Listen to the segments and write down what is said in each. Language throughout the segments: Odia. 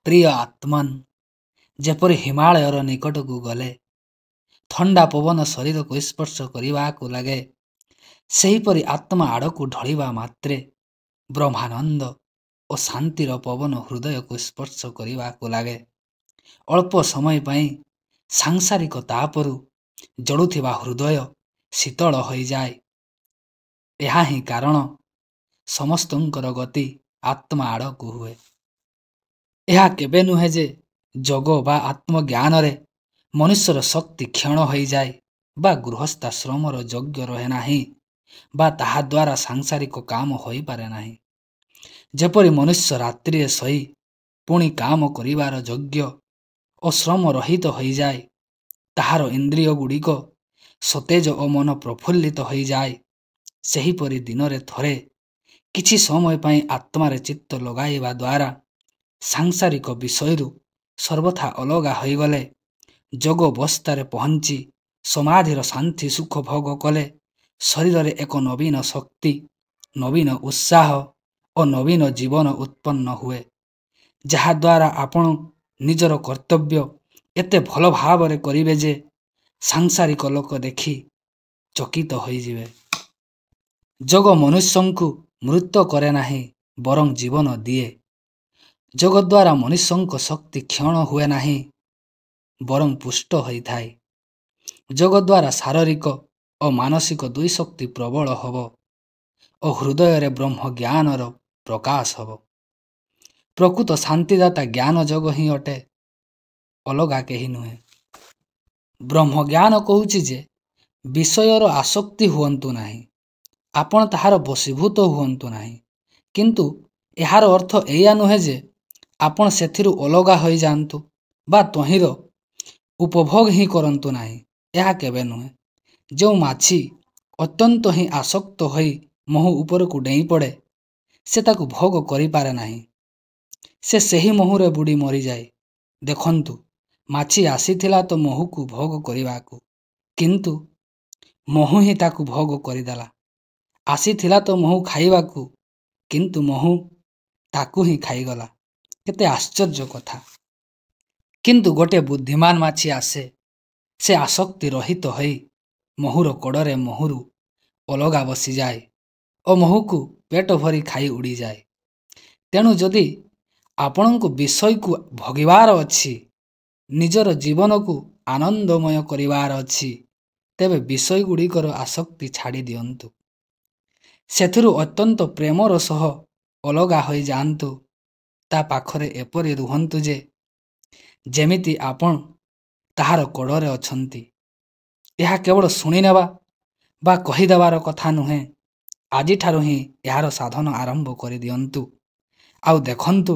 ପ୍ରିୟ ଆତ୍ମନ୍, ଯେପରି ହିମାଳୟର ନିକଟକୁ ଗଲେ ଥଣ୍ଡା ପବନ ଶରୀରକୁ ସ୍ପର୍ଶ କରିବାକୁ ଲାଗେ, ସେହିପରି ଆତ୍ମା ଆଡ଼କୁ ଢଳିବା ମାତ୍ରେ ବ୍ରହ୍ମାନନ୍ଦ ଓ ଶାନ୍ତିର ପବନ ହୃଦୟକୁ ସ୍ପର୍ଶ କରିବାକୁ ଲାଗେ। ଅଳ୍ପ ସମୟ ପାଇଁ ସାଂସାରିକ ତାପରୁ ଜଳୁଥିବା ହୃଦୟ ଶୀତଳ ହୋଇଯାଏ। ଏହା ହିଁ କାରଣ ସମସ୍ତଙ୍କର ଗତି ଆତ୍ମା ଆଡ଼କୁ ହୁଏ। ଏହା କେବେ ନୁହେଁ ଯେ ଯୋଗ ବା ଆତ୍ମଜ୍ଞାନରେ ମନୁଷ୍ୟର ଶକ୍ତି କ୍ଷୀଣ ହୋଇଯାଏ ବା ଗୃହସ୍ଥାଶ୍ରମର ଯୋଗ୍ୟ ରହେ ନାହିଁ ବା ତାହା ଦ୍ୱାରା ସାଂସାରିକ କାମ ହୋଇପାରେ ନାହିଁ। ଯେପରି ମନୁଷ୍ୟ ରାତ୍ରିରେ ଶୋଇ ପୁଣି କାମ କରିବାର ଯୋଗ୍ୟ ଓ ଶ୍ରମ ରହିତ ହୋଇଯାଏ, ତାହାର ଇନ୍ଦ୍ରିୟ ଗୁଡ଼ିକ ସତେଜ ଓ ମନ ପ୍ରଫୁଲ୍ଲିତ ହୋଇଯାଏ, ସେହିପରି ଦିନରେ ଥରେ କିଛି ସମୟ ପାଇଁ ଆତ୍ମାରେ ଚିତ୍ତ ଲଗାଇବା ଦ୍ୱାରା ସାଂସାରିକ ବିଷୟରୁ ସର୍ବଥା ଅଲଗା ହୋଇଗଲେ, ଯୋଗ ଅବସ୍ଥାରେ ପହଞ୍ଚି ସମାଧିର ଶାନ୍ତି ସୁଖ ଭୋଗ କଲେ ଶରୀରରେ ଏକ ନବୀନ ଶକ୍ତି, ନବୀନ ଉତ୍ସାହ ଓ ନବୀନ ଜୀବନ ଉତ୍ପନ୍ନ ହୁଏ, ଯାହାଦ୍ୱାରା ଆପଣ ନିଜର କର୍ତ୍ତବ୍ୟ ଏତେ ଭଲ ଭାବରେ କରିବେ ଯେ ସାଂସାରିକ ଲୋକ ଦେଖି ଚକିତ ହୋଇଯିବେ। ଯୋଗ ମନୁଷ୍ୟଙ୍କୁ ମୃତ କରେ ନାହିଁ, ବରଂ ଜୀବନ ଦିଏ। ଯୋଗ ଦ୍ୱାରା ମନୁଷ୍ୟଙ୍କ ଶକ୍ତି କ୍ଷୀଣ ହୁଏ ନାହିଁ, ବରଂ ପୁଷ୍ଟ ହୋଇଥାଏ। ଯୋଗ ଦ୍ୱାରା ଶାରୀରିକ ଓ ମାନସିକ ଦୁଇ ଶକ୍ତି ପ୍ରବଳ ହେବ ଓ ହୃଦୟରେ ବ୍ରହ୍ମଜ୍ଞାନର ପ୍ରକାଶ ହେବ। ପ୍ରକୃତ ଶାନ୍ତିଦାତା ଜ୍ଞାନ ଯୋଗ ହିଁ ଅଟେ, ଅଲଗା କେହି ନୁହେଁ। ବ୍ରହ୍ମଜ୍ଞାନ କହୁଛି ଯେ ବିଷୟର ଆସକ୍ତି ହୁଅନ୍ତୁ ନାହିଁ, ଆପଣ ତାହାର ବଶୀଭୂତ ହୁଅନ୍ତୁ ନାହିଁ। କିନ୍ତୁ ଏହାର ଅର୍ଥ ଏଇଆ ନୁହେଁ ଯେ ଆପଣ ସେଥିରୁ ଅଲଗା ହୋଇଯାଆନ୍ତୁ ବା ତହିଁର ଉପଭୋଗ ହିଁ କରନ୍ତୁ ନାହିଁ। ଏହା କେବେ ନୁହେଁ। ଯେଉଁ ମାଛି ଅତ୍ୟନ୍ତ ହିଁ ଆସକ୍ତ ହୋଇ ମହୁ ଉପରକୁ ଡେଇଁ ପଡ଼େ, ସେ ତାକୁ ଭୋଗ କରିପାରେ ନାହିଁ। ସେ ସେହି ମହୁରେ ବୁଡ଼ି ମରିଯାଏ। ଦେଖନ୍ତୁ, ମାଛି ଆସିଥିଲା ତ ମହୁକୁ ଭୋଗ କରିବାକୁ, କିନ୍ତୁ ମହୁ ହିଁ ତାକୁ ଭୋଗ କରିଦେଲା। ଆସିଥିଲା ତ ମହୁ ଖାଇବାକୁ, କିନ୍ତୁ ମହୁ ତାକୁ ହିଁ ଖାଇଗଲା। କେତେ ଆଶ୍ଚର୍ଯ୍ୟ କଥା! କିନ୍ତୁ ଗୋଟିଏ ବୁଦ୍ଧିମାନ ମାଛି ଆସେ, ସେ ଆସକ୍ତି ରହିତ ହୋଇ ମହୁର କଡ଼ରେ ମହୁରୁ ଅଲଗା ବସିଯାଏ ଓ ମହୁକୁ ପେଟ ଭରି ଖାଇ ଉଡ଼ିଯାଏ। ତେଣୁ ଯଦି ଆପଣଙ୍କୁ ବିଷୟକୁ ଭୋଗିବାର ଅଛି, ନିଜର ଜୀବନକୁ ଆନନ୍ଦମୟ କରିବାର ଅଛି, ତେବେ ବିଷୟଗୁଡ଼ିକର ଆସକ୍ତି ଛାଡ଼ି ଦିଅନ୍ତୁ। ସେଥିରୁ ଅତ୍ୟନ୍ତ ପ୍ରେମର ସହ ଅଲଗା ହୋଇଯାଆନ୍ତୁ। ତା ପାଖରେ ଏପରି ରୁହନ୍ତୁ ଯେ ଯେମିତି ଆପଣ ତାହାର କଡ଼ରେ ଅଛନ୍ତି। ଏହା କେବଳ ଶୁଣିନେବା ବା କହିଦେବାର କଥା ନୁହେଁ। ଆଜିଠାରୁ ହିଁ ଏହାର ସାଧନ ଆରମ୍ଭ କରିଦିଅନ୍ତୁ। ଆଉ ଦେଖନ୍ତୁ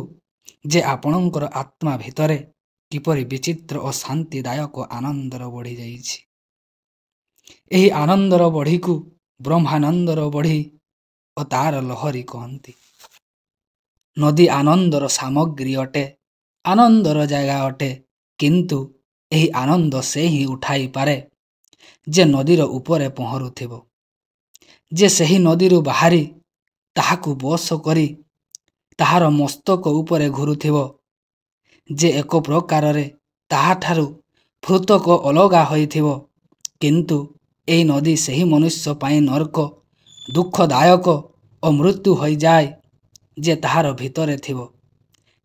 ଯେ ଆପଣଙ୍କର ଆତ୍ମା ଭିତରେ କିପରି ବିଚିତ୍ର ଓ ଶାନ୍ତିଦାୟକ ଆନନ୍ଦର ବଢ଼ିଯାଇଛି। ଏହି ଆନନ୍ଦର ବଢ଼ିକୁ ବ୍ରହ୍ମାନନ୍ଦର ବଢ଼ି ଓ ତାର ଲହରୀ କହନ୍ତି। ନଦୀ ଆନନ୍ଦର ସାମଗ୍ରୀ ଅଟେ, ଆନନ୍ଦର ଜାଗା ଅଟେ, କିନ୍ତୁ ଏହି ଆନନ୍ଦ ସେ ହିଁ ଉଠାଇପାରେ ଯେ ନଦୀର ଉପରେ ପହଁରୁଥିବ, ଯେ ସେହି ନଦୀରୁ ବାହାରି ତାହାକୁ ବଶ କରି ତାହାର ମସ୍ତକ ଉପରେ ଘୂରୁଥିବ, ଯେ ଏକ ପ୍ରକାରରେ ତାହାଠାରୁ ପୃଥକ ଅଲଗା ହୋଇଥିବ। କିନ୍ତୁ ଏହି ନଦୀ ସେହି ମନୁଷ୍ୟ ପାଇଁ ନର୍କ, ଦୁଃଖଦାୟକ ଓ ମୃତ୍ୟୁ ହୋଇଯାଏ ଯେ ତାହାର ଭିତରେ ଥିବ।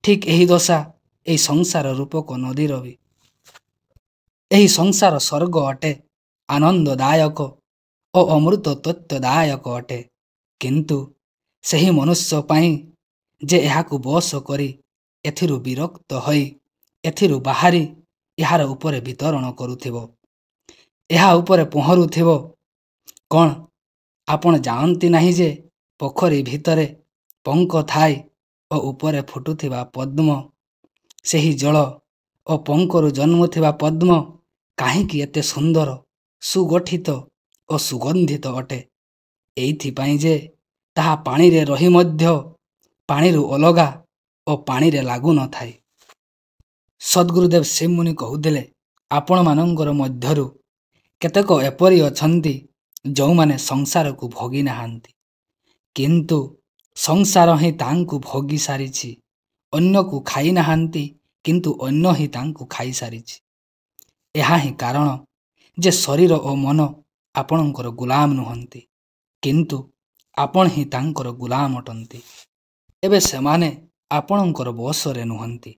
ଠିକ୍ ଏହି ଦଶା ଏହି ସଂସାର ରୂପକ ନଦୀର ବି। ଏହି ସଂସାର ସ୍ୱର୍ଗ ଅଟେ, ଆନନ୍ଦଦାୟକ ଓ ଅମୃତ ତତ୍ତ୍ୱଦାୟକ ଅଟେ, କିନ୍ତୁ ସେହି ମନୁଷ୍ୟ ପାଇଁ ଯେ ଏହାକୁ ବଶ କରି ଏଥିରୁ ବିରକ୍ତ ହୋଇ ଏଥିରୁ ବାହାରି ଏହାର ଉପରେ ବିତରଣ କରୁଥିବ, ଏହା ଉପରେ ପହଁରୁଥିବ। କ'ଣ ଆପଣ ଜାଣନ୍ତି ନାହିଁ ଯେ ପୋଖରୀ ଭିତରେ ପଙ୍କ ଥାଏ ଓ ଉପରେ ଫୁଟୁଥିବା ପଦ୍ମ, ସେହି ଜଳ ଓ ପଙ୍କରୁ ଜନ୍ମୁଥିବା ପଦ୍ମ କାହିଁକି ଏତେ ସୁନ୍ଦର, ସୁଗଠିତ ଓ ସୁଗନ୍ଧିତ ଅଟେ? ଏଇଥିପାଇଁ ଯେ ତାହା ପାଣିରେ ରହି ମଧ୍ୟ ପାଣିରୁ ଅଲଗା ଓ ପାଣିରେ ଲାଗୁନଥାଏ। ସଦ୍ଗୁରୁଦେବ ଶିବମୁନି କହୁଥିଲେ, ଆପଣମାନଙ୍କର ମଧ୍ୟରୁ କେତେକ ଏପରି ଅଛନ୍ତି ଯେଉଁମାନେ ସଂସାରକୁ ଭୋଗି ନାହାନ୍ତି, କିନ୍ତୁ ସଂସାର ହିଁ ତାଙ୍କୁ ଭୋଗି ସାରିଛି ଅନ୍ୟକୁ ଖାଇନାହାନ୍ତି, କିନ୍ତୁ ଅନ୍ୟ ହିଁ ତାଙ୍କୁ ଖାଇସାରିଛି। ଏହା ହିଁ କାରଣ ଯେ ଶରୀର ଓ ମନ ଆପଣଙ୍କର ଗୁଲାମ ନୁହନ୍ତି, କିନ୍ତୁ ଆପଣ ହିଁ ତାଙ୍କର ଗୁଲାମ ଅଟନ୍ତି। ଏବେ ସେମାନେ ଆପଣଙ୍କର ବଶରେ ନୁହନ୍ତି,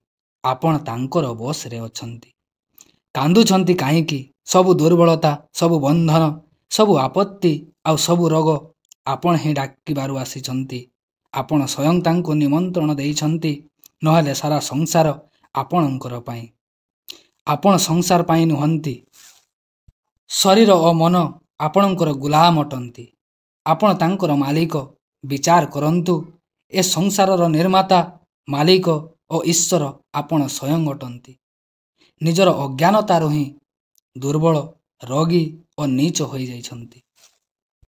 ଆପଣ ତାଙ୍କର ବଶରେ ଅଛନ୍ତି। କାନ୍ଦୁଛନ୍ତି କାହିଁକି? ସବୁ ଦୁର୍ବଳତା, ସବୁ ବନ୍ଧନ, ସବୁ ଆପତ୍ତି ଆଉ ସବୁ ରୋଗ ଆପଣ ହିଁ ଡାକିବାରୁ ଆସିଛନ୍ତି। ଆପଣ ସ୍ୱୟଂ ତାଙ୍କୁ ନିମନ୍ତ୍ରଣ ଦେଇଛନ୍ତି, ନହେଲେ ସାରା ସଂସାର ଆପଣଙ୍କର ପାଇଁ। ଆପଣ ସଂସାର ପାଇଁ ନୁହନ୍ତି। ଶରୀର ଓ ମନ ଆପଣଙ୍କର ଗୁଲାମ ଅଟନ୍ତି। ଆପଣ ତାଙ୍କର ମାଲିକ। ବିଚାର କରନ୍ତୁ, ଏ ସଂସାରର ନିର୍ମାତା, ମାଲିକ ଓ ଈଶ୍ୱର ଆପଣ ସ୍ୱୟଂ ଅଟନ୍ତି। ନିଜର ଅଜ୍ଞାନତାରୁ ହିଁ ଦୁର୍ବଳ, ରୋଗୀ ଓ ନୀଚ ହୋଇଯାଇଛନ୍ତି।